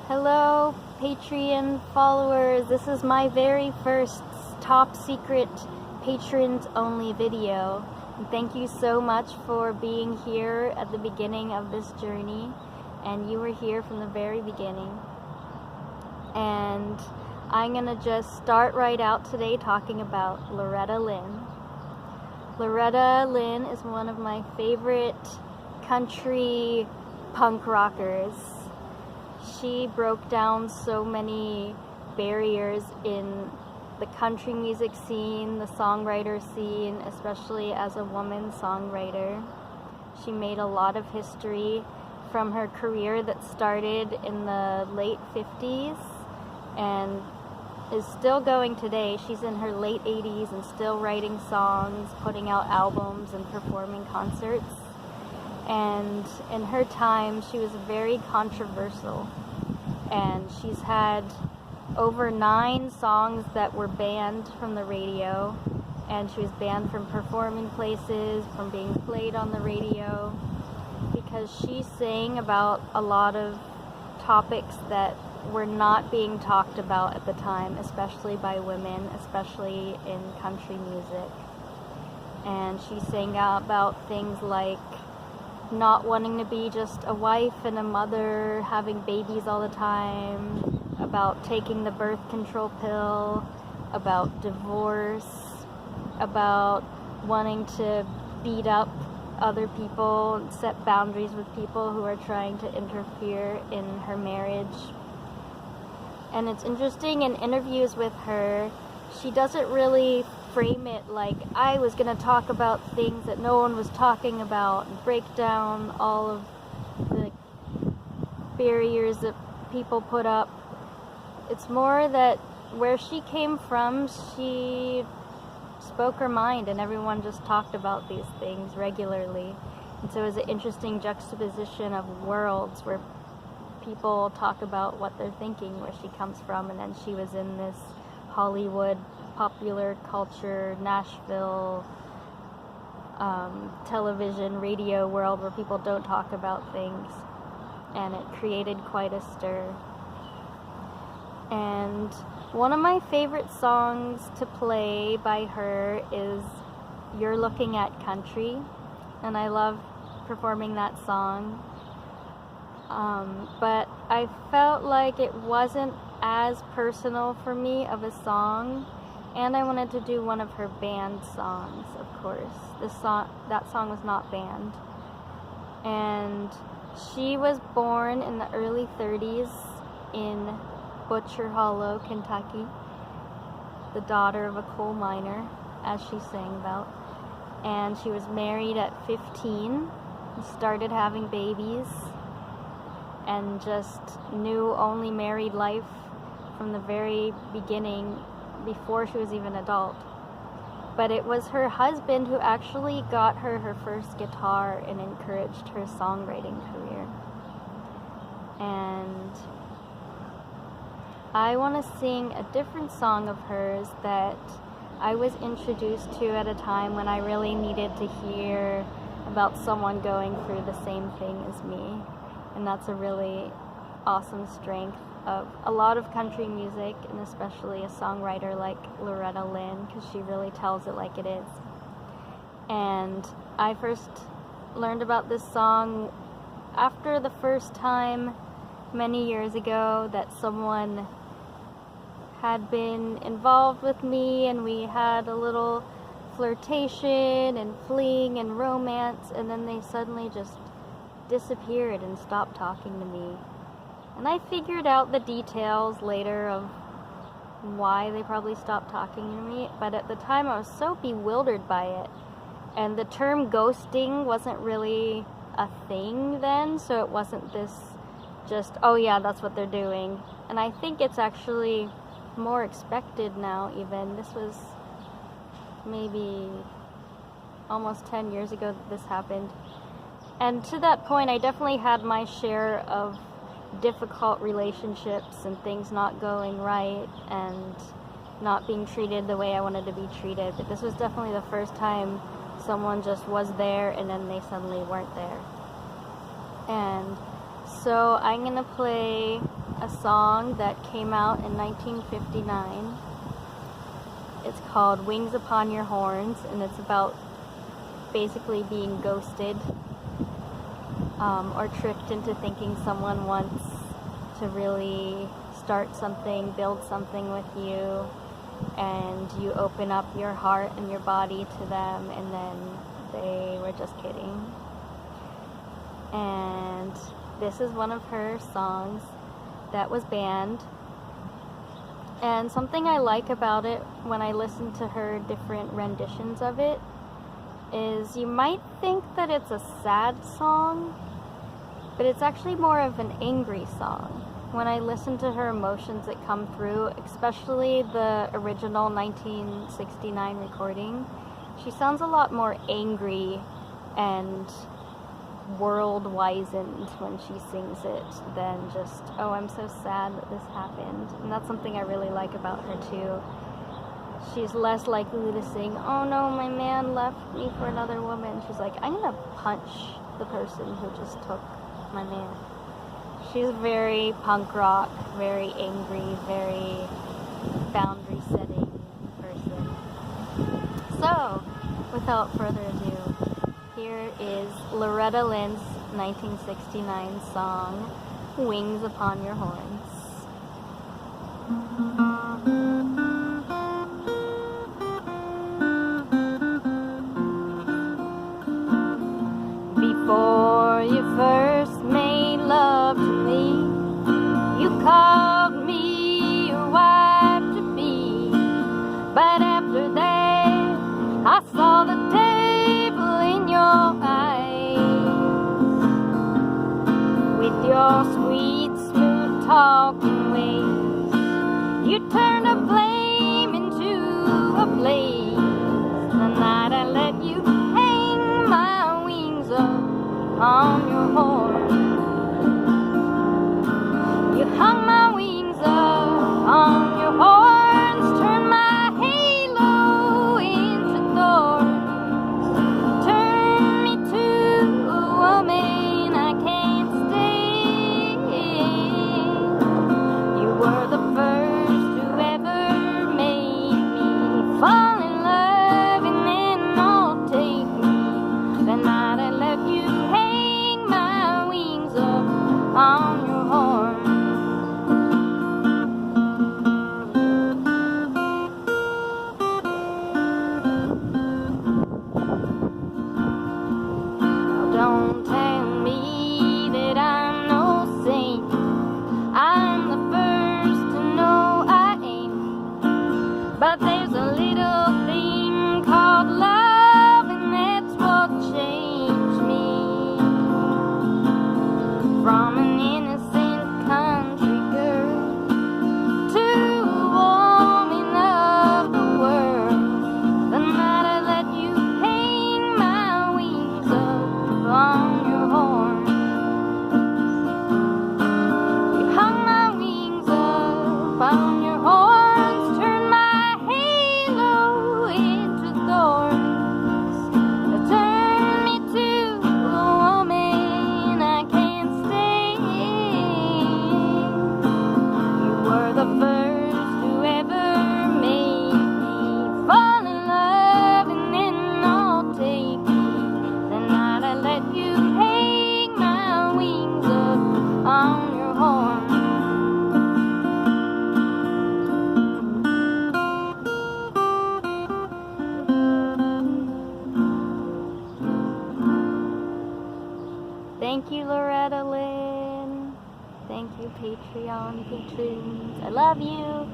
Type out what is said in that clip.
Hello, Patreon followers. This is my very first top secret patrons only video. And thank you so much for being here at the beginning of this journey. And you were here from the very beginning. And I'm gonna just start right out today talking about Loretta Lynn. Loretta Lynn is one of my favorite country punk rockers. She broke down so many barriers in the country music scene, the songwriter scene, especially as a woman songwriter. She made a lot of history from her career that started in the late 50s and is still going today. She's in her late 80s and still writing songs, putting out albums, and performing concerts. And in her time, she was very controversial. And she's had over 9 songs that were banned from the radio. And she was banned from performing places, from being played on the radio, because she sang about a lot of topics that were not being talked about at the time, especially by women, especially in country music. And she sang about things like not wanting to be just a wife and a mother, having babies all the time, about taking the birth control pill, about divorce, about wanting to beat up other people and set boundaries with people who are trying to interfere in her marriage. And it's interesting, in interviews with her, she doesn't really frame it like, I was going to talk about things that no one was talking about and break down all of the barriers that people put up. It's more that where she came from, she spoke her mind and everyone just talked about these things regularly. And so it was an interesting juxtaposition of worlds where people talk about what they're thinking, where she comes from, and then she was in this Hollywood, popular culture, Nashville, television, radio world where people don't talk about things, and it created quite a stir. And one of my favorite songs to play by her is You're Looking at Country, and I love performing that song. But I felt like it wasn't as personal for me of a song, and I wanted to do one of her banned songs, of course. That song was not banned. And she was born in the early 30s in Butcher Hollow, Kentucky, the daughter of a coal miner, as she sang about. And she was married at 15, started having babies, and just knew only married life from the very beginning, before she was even an adult. But it was her husband who actually got her her first guitar and encouraged her songwriting career. And I want to sing a different song of hers that I was introduced to at a time when I really needed to hear about someone going through the same thing as me. And that's a really awesome strength of a lot of country music, and especially a songwriter like Loretta Lynn, because she really tells it like it is. And I first learned about this song after the first time many years ago that someone had been involved with me, and we had a little flirtation and fling and romance, and then they suddenly just disappeared and stopped talking to me. And I figured out the details later of why they probably stopped talking to me, but at the time I was so bewildered by it. And the term ghosting wasn't really a thing then, so it wasn't this just, oh yeah, that's what they're doing. And I think it's actually more expected now even. This was maybe almost 10 years ago that this happened. And to that point, I definitely had my share of difficult relationships and things not going right and not being treated the way I wanted to be treated. But this was definitely the first time someone just was there and then they suddenly weren't there. And so I'm going to play a song that came out in 1959. It's called Wings Upon Your Horns, and it's about basically being ghosted or tricked into thinking someone wants to really start something, build something with you, and you open up your heart and your body to them, and then they were just kidding. And this is one of her songs that was banned. And something I like about it when I listen to her different renditions of it is you might think that it's a sad song, but it's actually more of an angry song. When I listen to her emotions that come through, especially the original 1969 recording, she sounds a lot more angry and world-wizened when she sings it than just, oh, I'm so sad that this happened. And that's something I really like about her too. She's less likely to sing, oh no, my man left me for another woman. She's like, I'm gonna punch the person who just took my man. She's very punk rock, very angry, very boundary setting person. So, without further ado, here is Loretta Lynn's 1969 song, Wings Upon Your Horns. Before you first made love to me, you called me your wife to be. But after that, I saw the devil in your eyes. With your sweet, smooth talking ways, you turned a flame into a blaze. The night I let you hang my wings up on your horn. You hung my wings up on your horns, turned my halo into thorns, turned me to a woman I can't stand. You were the first who ever made me fall in love, and then I'll take me. The night I let you hang my wings up on your horn. Don't tell me that I'm no saint. I'm the first to know I ain't. But there's a little thing called love, and that's what changed me. From an innocent country girl to a woman of the world. The night I let you hang my wings up on your horn. You hung my wings up on your horns, turned my halo into thorns. You turned me to a woman I can't stand. You were the first who ever made me fall in love, and then I'll take me. The night I let you hang my wings up on your horn. Thank you, Loretta Lynn. Thank you, Patreon patrons. I love you.